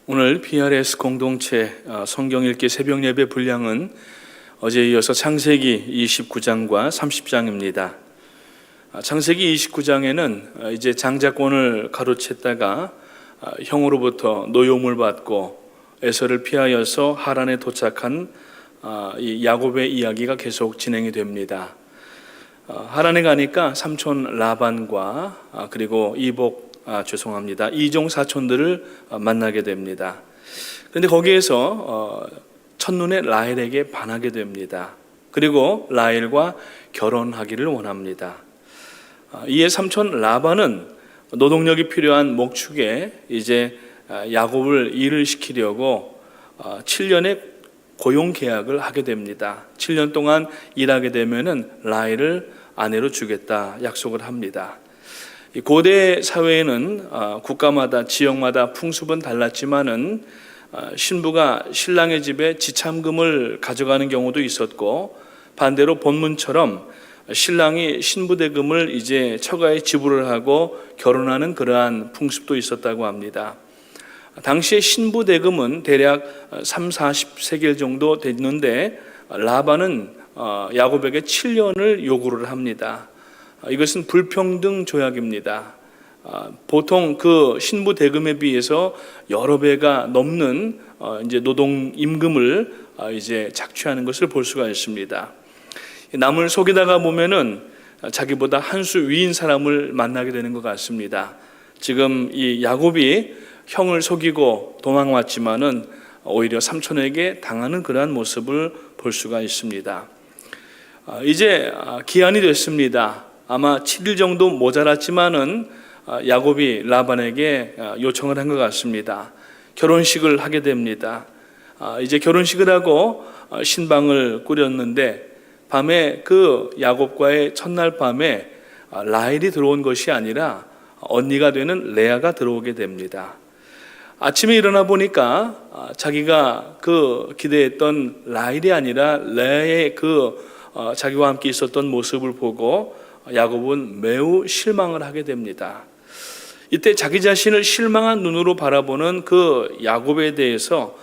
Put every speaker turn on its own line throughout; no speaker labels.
오늘 PRS 공동체 성경 읽기 새벽 예배 분량은 어제에 이어서 창세기 29장과 30장입니다. 창세기 29장에는 이제 장자권을 가로챘다가 형으로부터 노여움을 받고 에서를 피하여서 하란에 도착한 이 야곱의 이야기가 계속 진행이 됩니다. 하란에 가니까 삼촌 라반과 그리고 이종 사촌들을 만나게 됩니다. 그런데 거기에서 첫눈에 라헬에게 반하게 됩니다. 그리고 라헬과 결혼하기를 원합니다. 이에 삼촌 라반은 노동력이 필요한 목축에 이제 야곱을 일을 시키려고 7년의 고용 계약을 하게 됩니다. 7년 동안 일하게 되면은 라헬을 아내로 주겠다 약속을 합니다. 고대 사회에는 국가마다 지역마다 풍습은 달랐지만은 신부가 신랑의 집에 지참금을 가져가는 경우도 있었고, 반대로 본문처럼 신랑이 신부 대금을 이제 처가에 지불을 하고 결혼하는 그러한 풍습도 있었다고 합니다. 당시에 신부 대금은 대략 30-40세겔 정도 됐는데 라반은 야곱에게 7년을 요구를 합니다. 이것은 불평등 조약입니다. 보통 그 신부 대금에 비해서 여러 배가 넘는 이제 노동 임금을 이제 착취하는 것을 볼 수가 있습니다. 남을 속이다가 보면은 자기보다 한 수 위인 사람을 만나게 되는 것 같습니다. 지금 이 야곱이 형을 속이고 도망왔지만은 오히려 삼촌에게 당하는 그러한 모습을 볼 수가 있습니다. 이제 기한이 됐습니다. 아마 7일 정도 모자랐지만은 야곱이 라반에게 요청을 한 것 같습니다. 결혼식을 하게 됩니다. 이제 결혼식을 하고 신방을 꾸렸는데 밤에 그 야곱과의 첫날 밤에 라헬이 들어온 것이 아니라 언니가 되는 레아가 들어오게 됩니다. 아침에 일어나 보니까 자기가 그 기대했던 라헬이 아니라 레아의 자기와 함께 있었던 모습을 보고 야곱은 매우 실망을 하게 됩니다. 이때 자기 자신을 실망한 눈으로 바라보는 그 야곱에 대해서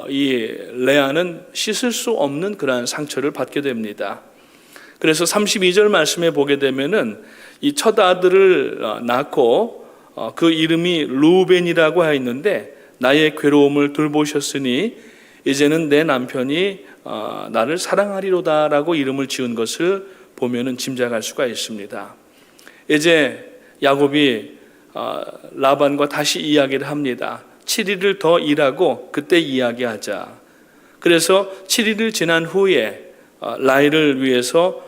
이 레아는 씻을 수 없는 그러한 상처를 받게 됩니다. 그래서 32절 말씀에 보게 되면은 이 첫 아들을 낳고 그 이름이 루벤이라고 하였는데, 나의 괴로움을 돌보셨으니 이제는 내 남편이 나를 사랑하리로다라고 이름을 지은 것을 보면은 짐작할 수가 있습니다. 이제 야곱이 라반과 다시 이야기를 합니다. 7일을 더 일하고 그때 이야기하자. 그래서 7일을 지난 후에 라헬을 위해서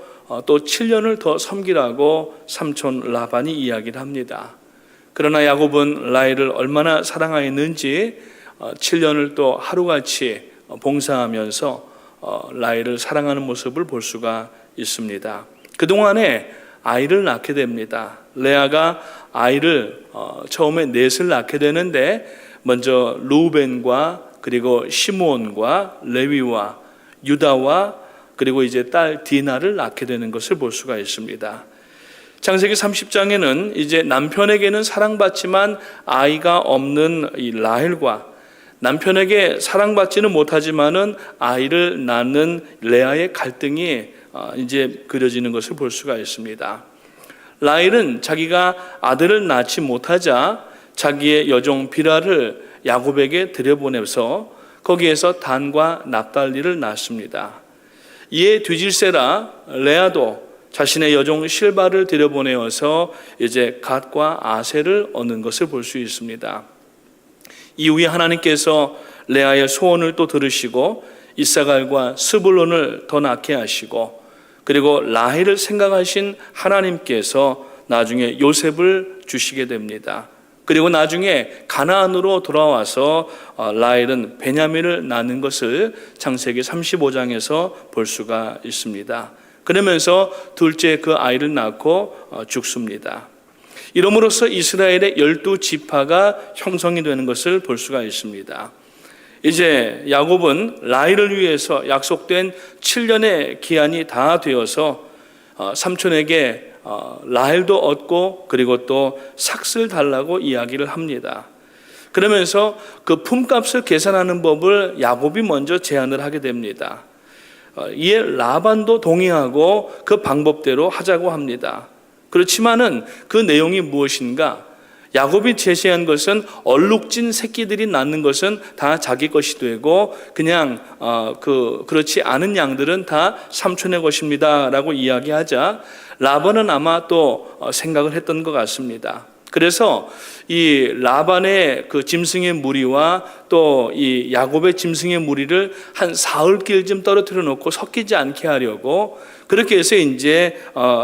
또 7년을 더 섬기라고 삼촌 라반이 이야기를 합니다. 그러나 야곱은 라헬을 얼마나 사랑하였는지 7년을 또 하루같이 봉사하면서 라헬을 사랑하는 모습을 볼 수가 있습니다. 그동안에 아이를 낳게 됩니다. 레아가 아이를 처음에 넷을 낳게 되는데 먼저 루벤과 그리고 시므온과 레위와 유다와 그리고 이제 딸 디나를 낳게 되는 것을 볼 수가 있습니다. 창세기 30장에는 이제 남편에게는 사랑받지만 아이가 없는 이 라헬과 남편에게 사랑받지는 못하지만은 아이를 낳는 레아의 갈등이 이제 그려지는 것을 볼 수가 있습니다. 라헬은 자기가 아들을 낳지 못하자 자기의 여종 비라를 야곱에게 들여보내서 거기에서 단과 납달리를 낳습니다. 이에 뒤질세라 레아도 자신의 여종 실바를 들여보내어서 이제 갓과 아셀을 얻는 것을 볼 수 있습니다. 이후에 하나님께서 레아의 소원을 또 들으시고 이사갈과 스불론을 더 낳게 하시고, 그리고 라헬을 생각하신 하나님께서 나중에 요셉을 주시게 됩니다. 그리고 나중에 가나안으로 돌아와서 라헬은 베냐민을 낳는 것을 창세기 35장에서 볼 수가 있습니다. 그러면서 둘째 그 아이를 낳고 죽습니다. 이름으로써 이스라엘의 12지파가 형성이 되는 것을 볼 수가 있습니다. 이제 야곱은 라헬을 위해서 약속된 7년의 기한이 다 되어서 삼촌에게 라헬도 얻고 그리고 또 삭슬 달라고 이야기를 합니다. 그러면서 그 품값을 계산하는 법을 야곱이 먼저 제안을 하게 됩니다. 이에 라반도 동의하고 그 방법대로 하자고 합니다. 그렇지만은 그 내용이 무엇인가? 야곱이 제시한 것은 얼룩진 새끼들이 낳는 것은 다 자기 것이 되고 그냥 그렇지 않은 양들은 다 삼촌의 것입니다라고 이야기하자 라반은 아마 또 생각을 했던 것 같습니다. 그래서 이 라반의 그 짐승의 무리와 또 이 야곱의 짐승의 무리를 한 사흘길쯤 떨어뜨려 놓고 섞이지 않게 하려고 그렇게 해서 이제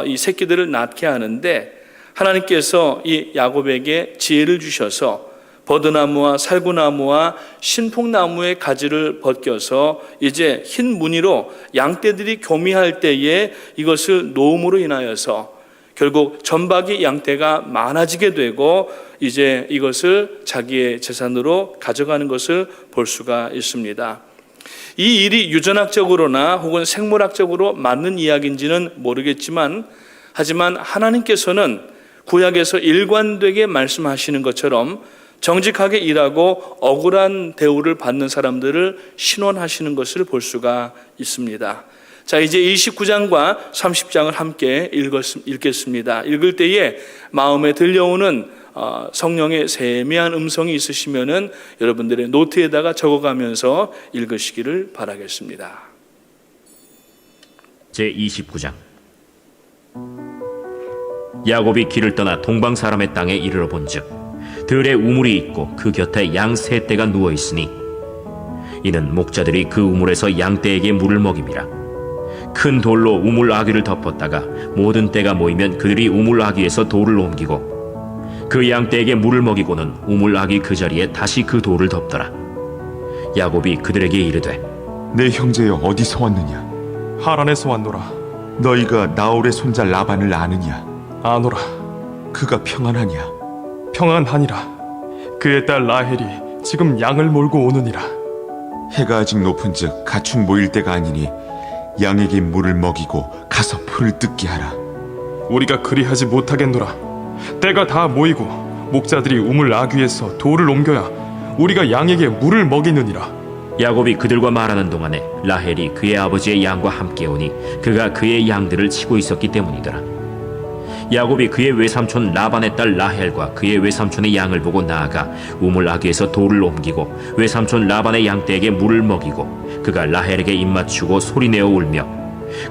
이 새끼들을 낳게 하는데 하나님께서 이 야곱에게 지혜를 주셔서 버드나무와 살구나무와 신풍나무의 가지를 벗겨서 이제 흰 무늬로 양떼들이 교미할 때에 이것을 놓음으로 인하여서 결국 전박이 양떼가 많아지게 되고 이제 이것을 자기의 재산으로 가져가는 것을 볼 수가 있습니다. 이 일이 유전학적으로나 혹은 생물학적으로 맞는 이야기인지는 모르겠지만 하지만 하나님께서는 구약에서 일관되게 말씀하시는 것처럼 정직하게 일하고 억울한 대우를 받는 사람들을 신원하시는 것을 볼 수가 있습니다. 자, 이제 29장과 30장을 함께 읽겠습니다. 읽을 때에 마음에 들려오는 성령의 세미한 음성이 있으시면은 여러분들의 노트에다가 적어가면서 읽으시기를 바라겠습니다.
제29장. 야곱이 길을 떠나 동방 사람의 땅에 이르러 본즉 들에 우물이 있고 그 곁에 양 세 떼가 누워 있으니 이는 목자들이 그 우물에서 양떼에게 물을 먹임이라. 큰 돌로 우물 아귀를 덮었다가 모든 떼가 모이면 그들이 우물 아귀에서 돌을 옮기고 그 양떼에게 물을 먹이고는 우물 아귀 그 자리에 다시 그 돌을 덮더라. 야곱이 그들에게 이르되
내 형제여 어디서 왔느냐?
하란에서 왔노라.
너희가 나홀의 손자 라반을 아느냐?
아노라.
그가 평안하냐?
평안하니라. 그의 딸 라헬이 지금 양을 몰고 오느니라.
해가 아직 높은즉 가축 모일 때가 아니니 양에게 물을 먹이고 가서 풀을 뜯게 하라.
우리가 그리하지 못하겠노라. 때가 다 모이고 목자들이 우물 아귀에서 돌을 옮겨야 우리가 양에게 물을 먹이느니라.
야곱이 그들과 말하는 동안에 라헬이 그의 아버지의 양과 함께 오니 그가 그의 양들을 치고 있었기 때문이더라. 야곱이 그의 외삼촌 라반의 딸 라헬과 그의 외삼촌의 양을 보고 나아가 우물 아귀에서 돌을 옮기고 외삼촌 라반의 양떼에게 물을 먹이고 그가 라헬에게 입맞추고 소리내어 울며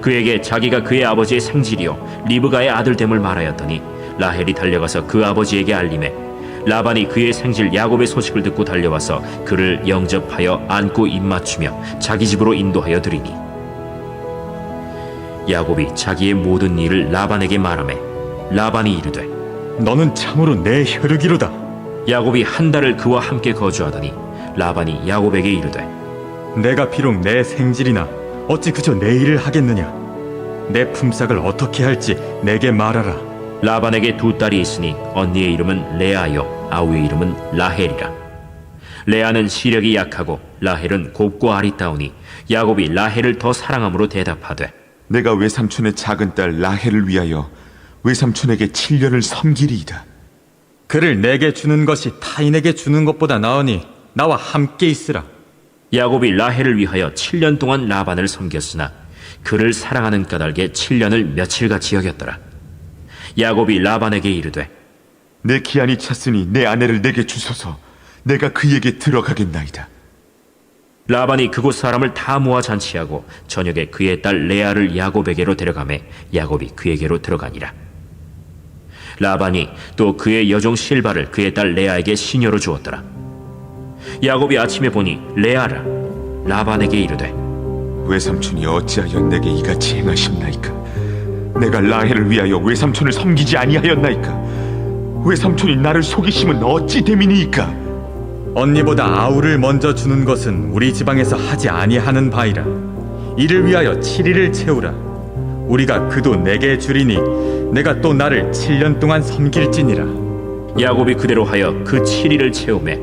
그에게 자기가 그의 아버지의 생질이요 리브가의 아들됨을 말하였더니 라헬이 달려가서 그 아버지에게 알림해 라반이 그의 생질 야곱의 소식을 듣고 달려와서 그를 영접하여 안고 입맞추며 자기 집으로 인도하여 드리니 야곱이 자기의 모든 일을 라반에게 말하매 라반이 이르되
너는 참으로 내 혈육이로다.
야곱이 한 달을 그와 함께 거주하더니 라반이 야곱에게 이르되
내가 비록 내 생질이나 어찌 그저 내 일을 하겠느냐. 내 품삯을 어떻게 할지 내게 말하라.
라반에게 두 딸이 있으니 언니의 이름은 레아요 아우의 이름은 라헬이라. 레아는 시력이 약하고 라헬은 곱고 아리따우니 야곱이 라헬을 더 사랑함으로 대답하되
내가 외삼촌의 작은 딸 라헬을 위하여 외삼촌에게 7년을 섬기리이다.
그를 내게 주는 것이 타인에게 주는 것보다 나으니 나와 함께 있으라.
야곱이 라헬을 위하여 7년 동안 라반을 섬겼으나 그를 사랑하는 까닭에 7년을 며칠같이 여겼더라. 야곱이 라반에게 이르되
내 기한이 찼으니 내 아내를 내게 주소서. 내가 그에게 들어가겠나이다.
라반이 그곳 사람을 다 모아 잔치하고 저녁에 그의 딸 레아를 야곱에게로 데려가매 야곱이 그에게로 들어가니라. 라반이 또 그의 여종 실바를 그의 딸 레아에게 시녀로 주었더라. 야곱이 아침에 보니 레아라. 라반에게 이르되
외삼촌이 어찌하여 내게 이같이 행하셨나이까? 내가 라헬을 위하여 외삼촌을 섬기지 아니하였나이까? 외삼촌이 나를 속이심은 어찌 됨이니이까?
언니보다 아우를 먼저 주는 것은 우리 지방에서 하지 아니하는 바이라. 이를 위하여 7일을 채우라. 우리가 그도 내게 주리니 내가 또 나를 7년 동안 섬길지니라.
야곱이 그대로 하여 그 7일을 채우매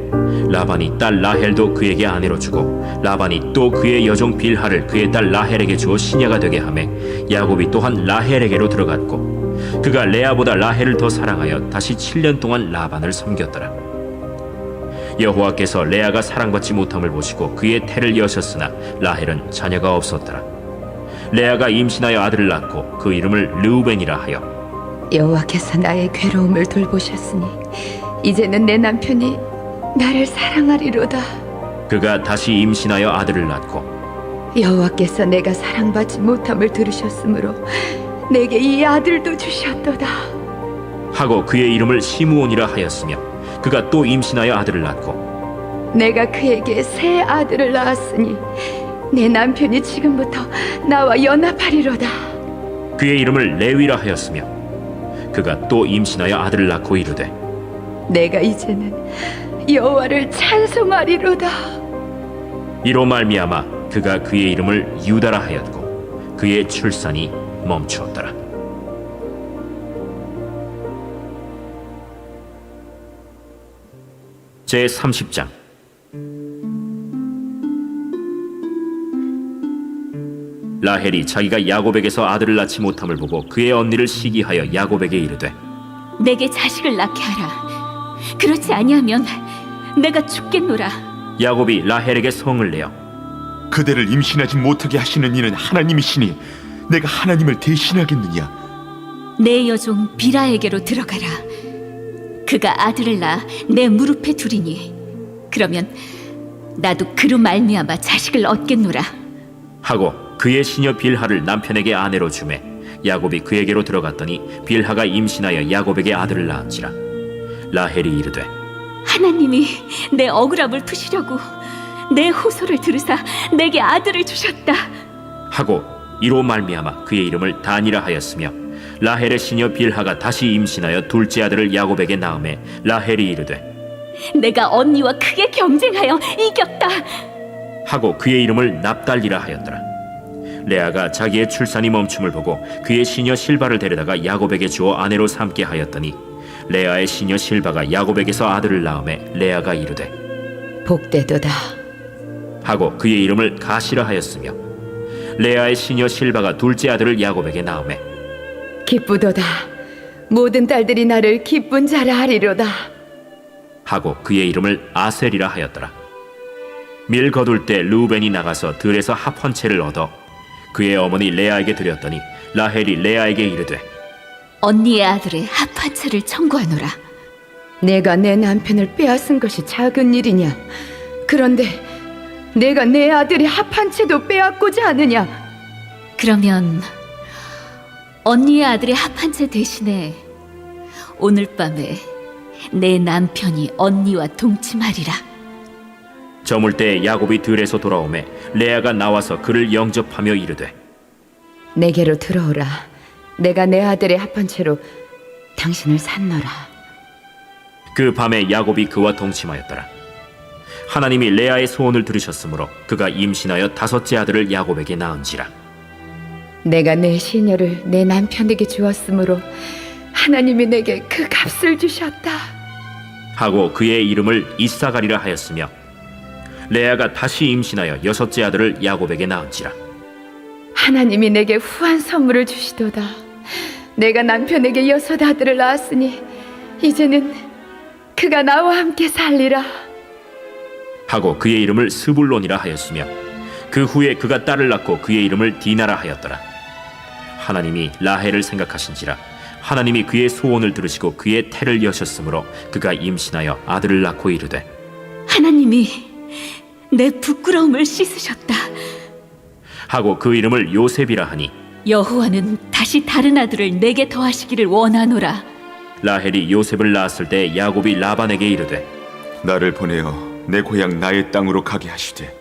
라반이 딸 라헬도 그에게 아내로 주고 라반이 또 그의 여종 빌하를 그의 딸 라헬에게 주어 시녀가 되게 하매 야곱이 또한 라헬에게로 들어갔고 그가 레아보다 라헬을 더 사랑하여 다시 7년 동안 라반을 섬겼더라. 여호와께서 레아가 사랑받지 못함을 보시고 그의 태를 여셨으나 라헬은 자녀가 없었더라. 레아가 임신하여 아들을 낳고 그 이름을 르우벤이라 하여
여호와께서 나의 괴로움을 돌보셨으니 이제는 내 남편이 나를 사랑하리로다.
그가 다시 임신하여 아들을 낳고
여호와께서 내가 사랑받지 못함을 들으셨으므로 내게 이 아들도 주셨도다.
하고 그의 이름을 시므온이라 하였으며 그가 또 임신하여 아들을 낳고
내가 그에게 새 아들을 낳았으니 내 남편이 지금부터 나와 연합하리로다.
그의 이름을 레위라 하였으며 그가 또 임신하여 아들을 낳고 이르되
내가 이제는 여호와를 찬송하리로다.
이로 말미암아 그가 그의 이름을 유다라 하였고 그의 출산이 멈추었더라. 제 30장. 라헬이 자기가 야곱에게서 아들을 낳지 못함을 보고 그의 언니를 시기하여 야곱에게 이르되
내게 자식을 낳게 하라. 그렇지 아니하면 내가 죽겠노라.
야곱이 라헬에게 성을 내어
그대를 임신하지 못하게 하시는 이는 하나님이시니 내가 하나님을 대신하겠느냐?
내 여종 비라에게로 들어가라. 그가 아들을 낳아 내 무릎에 두리니 그러면 나도 그로 말미암아 자식을 얻겠노라.
하고 그의 시녀 빌하를 남편에게 아내로 주매 야곱이 그에게로 들어갔더니 빌하가 임신하여 야곱에게 아들을 낳은지라. 라헬이 이르되
하나님이 내 억울함을 푸시려고 내 호소를 들으사 내게 아들을 주셨다.
하고 이로 말미암아 그의 이름을 단이라 하였으며 라헬의 시녀 빌하가 다시 임신하여 둘째 아들을 야곱에게 낳음에 라헬이 이르되
내가 언니와 크게 경쟁하여 이겼다.
하고 그의 이름을 납달리라 하였더라. 레아가 자기의 출산이 멈춤을 보고 그의 시녀 실바를 데려다가 야곱에게 주어 아내로 삼게 하였더니 레아의 시녀 실바가 야곱에게서 아들을 낳음에 레아가 이르되
복되도다.
하고 그의 이름을 가시라 하였으며 레아의 시녀 실바가 둘째 아들을 야곱에게 낳음에
기쁘도다. 모든 딸들이 나를 기쁜 자라 하리로다.
하고 그의 이름을 아셀이라 하였더라. 밀 거둘 때 르우벤이 나가서 들에서 합 한 채를 얻어 그의 어머니 레아에게 드렸더니 라헬이 레아에게 이르되
언니의 아들의 합한채를 청구하노라.
내가 내 남편을 빼앗은 것이 작은 일이냐? 그런데 내가 내 아들의 합한 채도 빼앗고자 하느냐?
그러면 언니의 아들의 합한채 대신에 오늘 밤에 내 남편이 언니와 동침하리라.
저물 때 야곱이 들에서 돌아오매 레아가 나와서 그를 영접하며 이르되
내게로 들어오라. 내가 내 아들의 합한 채로 당신을 산노라.
그 밤에 야곱이 그와 동침하였더라. 하나님이 레아의 소원을 들으셨으므로 그가 임신하여 다섯째 아들을 야곱에게 낳은지라.
내가 내 시녀를 내 남편에게 주었으므로 하나님이 내게 그 값을 주셨다.
하고 그의 이름을 이사가리라 하였으며 레아가 다시 임신하여 여섯째 아들을 야곱에게 낳은지라.
하나님이 내게 후한 선물을 주시도다. 내가 남편에게 여섯 아들을 낳았으니 이제는 그가 나와 함께 살리라.
하고 그의 이름을 스불론이라 하였으며 그 후에 그가 딸을 낳고 그의 이름을 디나라 하였더라. 하나님이 라헬을 생각하신지라 하나님이 그의 소원을 들으시고 그의 태를 여셨으므로 그가 임신하여 아들을 낳고 이르되
하나님이 내 부끄러움을 씻으셨다.
하고 그 이름을 요셉이라 하니
여호와는 다시 다른 아들을 내게 더하시기를 원하노라.
라헬이 요셉을 낳았을 때 야곱이 라반에게 이르되
나를 보내어 내 고향 나의 땅으로 가게 하시되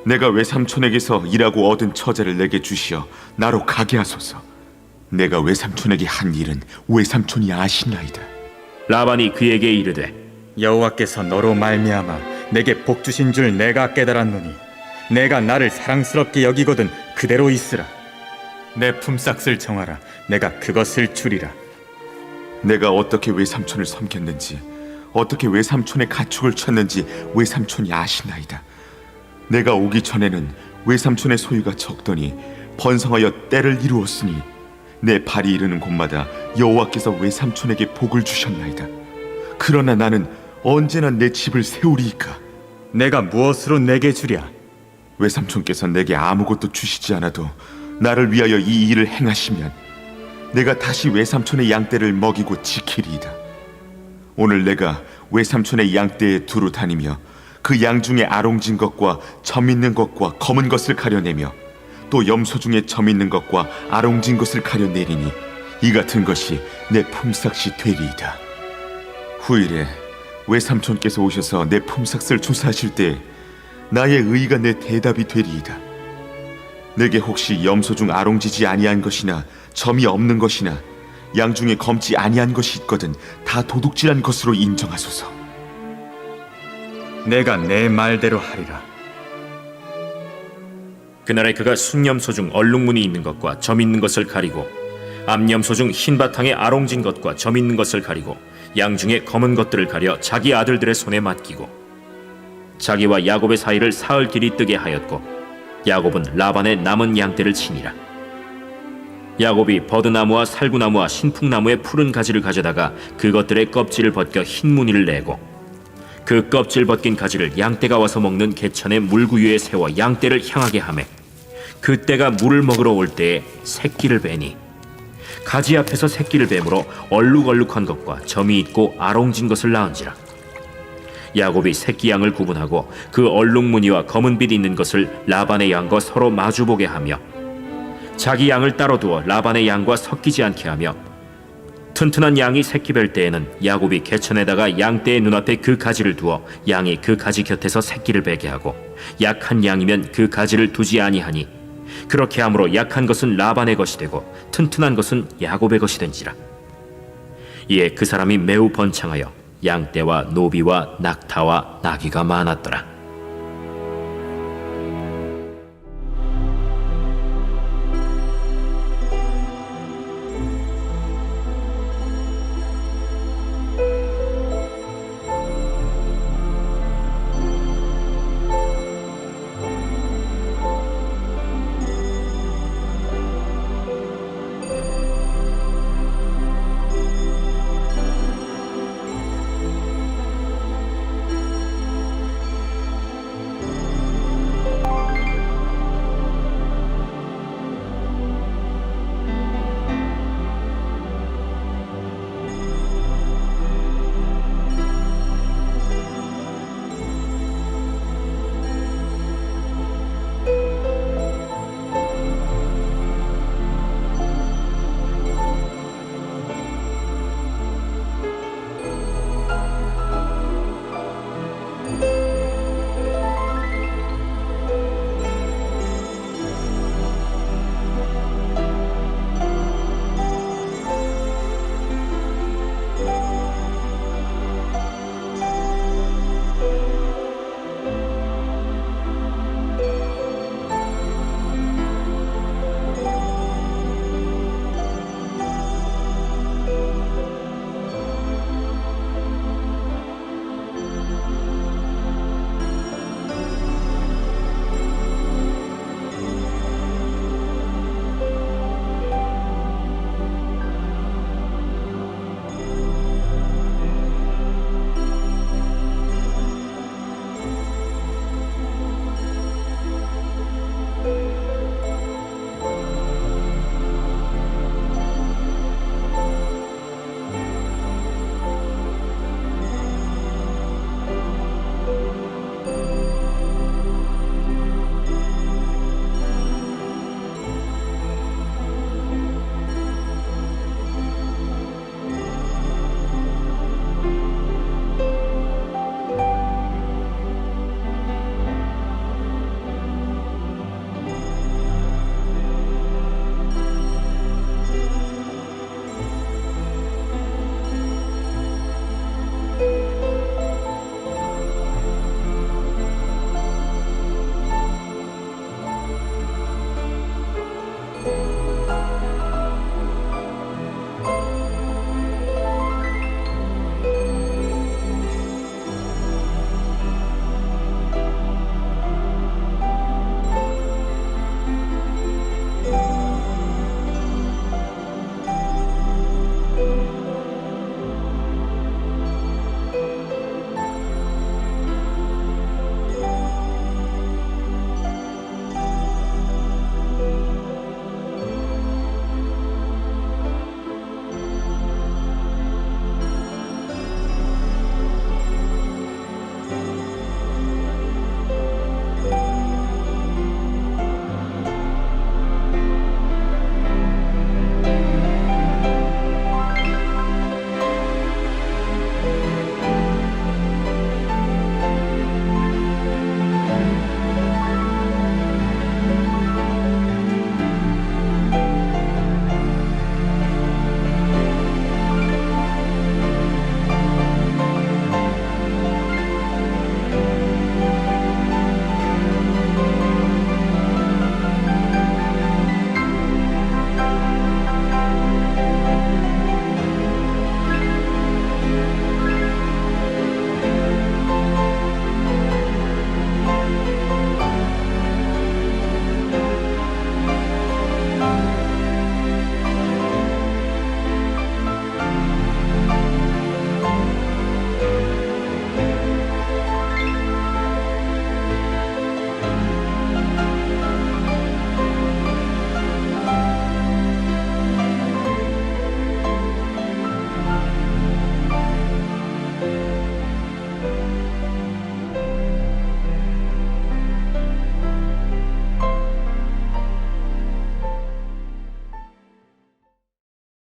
내가 외삼촌에게서 일하고 얻은 처자를 내게 주시어 나로 가게 하소서. 내가 외삼촌에게 한 일은 외삼촌이 아시나이다.
라반이 그에게 이르되
여호와께서 너로 말미암아 내게 복 주신 줄 내가 깨달았노니 내가 나를 사랑스럽게 여기거든 그대로 있으라. 내 품삯을 정하라. 내가 그것을 주리라.
내가 어떻게 외삼촌을 섬겼는지 어떻게 외삼촌의 가축을 쳤는지 외삼촌이 아시나이다. 내가 오기 전에는 외삼촌의 소유가 적더니 번성하여 때를 이루었으니 내 발이 이르는 곳마다 여호와께서 외삼촌에게 복을 주셨나이다. 그러나 나는 언제나 내 집을 세우리이까?
내가 무엇으로 내게 주랴?
외삼촌께서 내게 아무것도 주시지 않아도 나를 위하여 이 일을 행하시면 내가 다시 외삼촌의 양떼를 먹이고 지키리이다. 오늘 내가 외삼촌의 양떼에 두루 다니며 그 양 중에 아롱진 것과 점 있는 것과 검은 것을 가려내며 또 염소 중에 점 있는 것과 아롱진 것을 가려내리니 이 같은 것이 내 품삯이 되리이다. 후일에 외삼촌께서 오셔서 내 품삯을 조사하실 때 나의 의가 내 대답이 되리이다. 내게 혹시 염소 중 아롱지지 아니한 것이나 점이 없는 것이나 양 중에 검지 아니한 것이 있거든 다 도둑질한 것으로 인정하소서.
내가 내 말대로 하리라.
그날에 그가 순염소 중 얼룩무늬 있는 것과 점 있는 것을 가리고 암염소 중 흰 바탕에 아롱진 것과 점 있는 것을 가리고 양 중에 검은 것들을 가려 자기 아들들의 손에 맡기고 자기와 야곱의 사이를 사흘 길이 뜨게 하였고 야곱은 라반의 남은 양떼를 치니라. 야곱이 버드나무와 살구나무와 신풍나무의 푸른 가지를 가져다가 그것들의 껍질을 벗겨 흰 무늬를 내고 그 껍질 벗긴 가지를 양떼가 와서 먹는 개천의 물구유에 세워 양떼를 향하게 하매 그때가 물을 먹으러 올 때에 새끼를 베니 가지 앞에서 새끼를 뱀으로 얼룩얼룩한 것과 점이 있고 아롱진 것을 낳은지라. 야곱이 새끼 양을 구분하고 그 얼룩무늬와 검은 빛 있는 것을 라반의 양과 서로 마주보게 하며 자기 양을 따로 두어 라반의 양과 섞이지 않게 하며 튼튼한 양이 새끼 뵐 때에는 야곱이 개천에다가 양떼의 눈앞에 그 가지를 두어 양이 그 가지 곁에서 새끼를 베게 하고 약한 양이면 그 가지를 두지 아니하니 그렇게 함으로 약한 것은 라반의 것이 되고 튼튼한 것은 야곱의 것이 된지라. 이에 그 사람이 매우 번창하여 양떼와 노비와 낙타와 나귀가 많았더라.